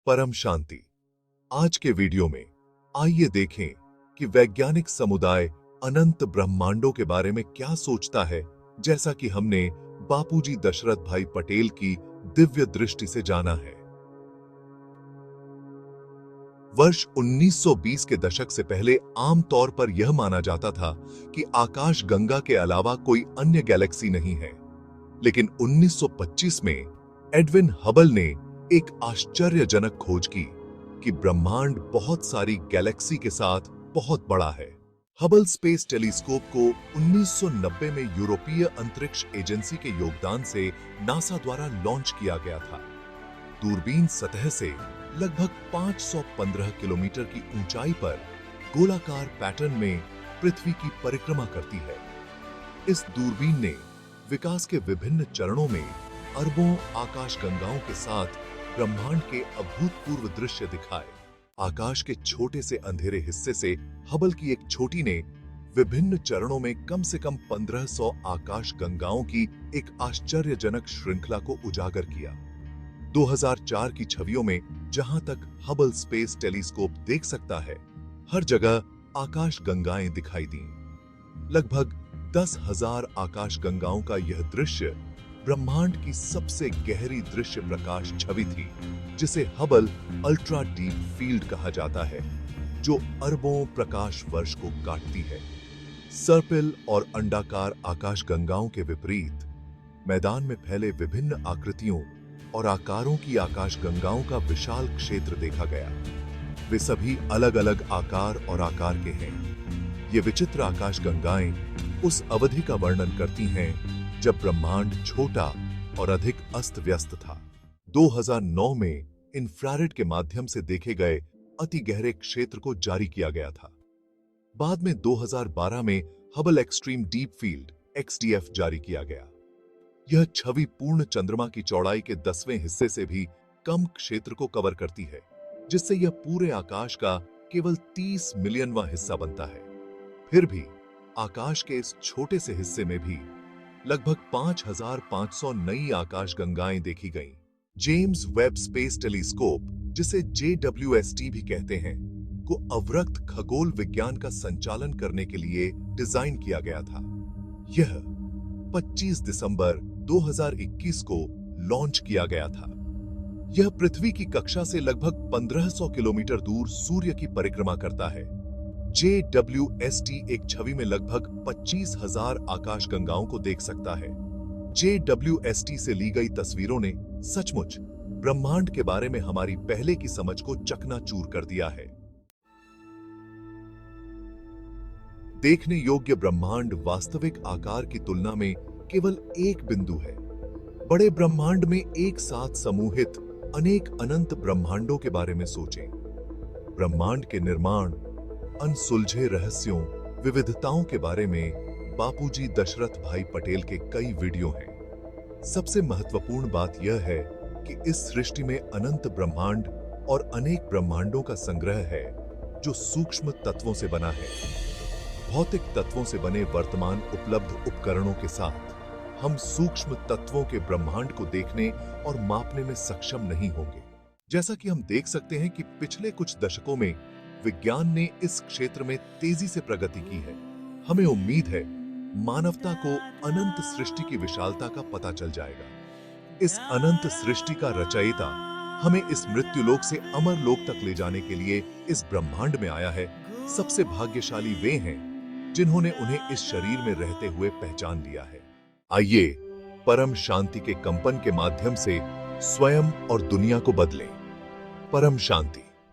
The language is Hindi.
परम शांति। आज के वीडियो में आइए देखें कि वैज्ञानिक समुदाय अनंत ब्रह्मांडों के बारे में क्या सोचता है, जैसा कि हमने बापूजी दशरथ भाई पटेल की दिव्य दृष्टि से जाना है। वर्ष 1920 के दशक से पहले आमतौर पर यह माना जाता था कि आकाश गंगा के अलावा कोई अन्य गैलेक्सी नहीं है, लेकिन 1925 में एडविन हबल ने एक आश्चर्यजनक खोज की कि ब्रह्मांड बहुत सारी गैलेक्सी के साथ बहुत बड़ा है। हबल स्पेस टेलीस्कोप को 1990 में यूरोपीय अंतरिक्ष एजेंसी के योगदान से नासा द्वारा लॉन्च किया गया था। दूरबीन सतह से लगभग 515 किलोमीटर की ऊंचाई पर गोलाकार पैटर्न में पृथ्वी की परिक्रमा करती है। इस दूरबीन ने विकास के विभिन्न चरणों में अरबों आकाशगंगाओं के साथ ब्रह्मांड के अभूतपूर्व दृश्य दिखाए। आकाश के छोटे से अंधेरे हिस्से से हबल की एक छोटी ने विभिन्न चरणों में कम से कम 1500 आकाशगंगाओं की एक आश्चर्यजनक श्रृंखला को उजागर किया। 2004 की छवियों में जहां तक हबल स्पेस टेलीस्कोप देख सकता है, हर जगह आकाशगंगाएं दिखाई दी। लगभग 10,000 आकाशगंगाओं का यह दृश्य ब्रह्मांड की सबसे गहरी दृश्य प्रकाश छवि थी, जिसे हबल अल्ट्रा डीप फील्ड कहा जाता है, जो अरबों प्रकाश वर्ष को काटती है। सर्पिल और अंडाकार आकाशगंगाओं के विपरीत मैदान में फैले विभिन्न आकृतियों और आकारों की आकाशगंगाओं का विशाल क्षेत्र देखा गया। वे सभी अलग अलग आकार और आकार के हैं। ये विचित्र आकाशगंगाएं उस अवधि का वर्णन करती हैं जब ब्रह्मांड छोटा और अधिक अस्त व्यस्त था। 2009 में इंफ्रारेड के माध्यम से देखे गए अति गहरे क्षेत्र को जारी किया गया था। बाद में 2012 में Hubble extreme deep field (XDF) जारी किया गया। यह छवि पूर्ण चंद्रमा की चौड़ाई के 10वें हिस्से से भी कम क्षेत्र को कवर करती है, जिससे यह पूरे आकाश का केवल 30 मिलियनवां हिस्सा बनता है। फिर भी आकाश के इस छोटे से हिस्से में भी लगभग 5,500 नई आकाशगंगाएं देखी गईं। जेम्स वेब स्पेस टेलीस्कोप, जिसे JWST भी कहते हैं, को अवरक्त खगोल विज्ञान का संचालन करने के लिए डिजाइन किया गया था। यह 25 दिसंबर 2021 को लॉन्च किया गया था। यह पृथ्वी की कक्षा से लगभग 1500 किलोमीटर दूर सूर्य की परिक्रमा करता है। JWST एक छवि में लगभग 25,000 आकाशगंगाओं को देख सकता है। JWST से ली गई तस्वीरों ने सचमुच ब्रह्मांड के बारे में हमारी पहले की समझ को चकनाचूर कर दिया है। देखने योग्य ब्रह्मांड वास्तविक आकार की तुलना में केवल एक बिंदु है। बड़े ब्रह्मांड में एक साथ समूहित अनेक अनंत ब्रह्मांडों के बारे में सोचें। ब्रह्मांड के निर्माण, अनसुलझे रहस्यों, विविधताओं के बारे में बापूजी दशरथ भाई पटेल के कई वीडियो हैं। सबसे महत्वपूर्ण बात यह है कि इस सृष्टि में अनंत ब्रह्मांड और अनेक ब्रह्मांडों का संग्रह है, जो सूक्ष्म तत्वों से बना है। भौतिक तत्वों से बने वर्तमान उपलब्ध उपकरणों के साथ हम सूक्ष्म तत्वों के ब्रह्मांड को देखने और मापने में सक्षम नहीं होंगे। जैसा कि हम देख सकते हैं कि पिछले कुछ दशकों में विज्ञान ने इस क्षेत्र में तेजी से प्रगति की है। हमें उम्मीद है मानवता को अनंत सृष्टि की विशालता का पता चल जाएगा। इस अनंत सृष्टि का रचयिता हमें इस मृत्युलोक से अमर लोक तक ले जाने के लिए इस ब्रह्मांड में आया है। सबसे भाग्यशाली वे हैं जिन्होंने उन्हें इस शरीर में रहते हुए पहचान लिया है। आइए परम शांति के कंपन के माध्यम से स्वयं और दुनिया को बदलें। परम शांति।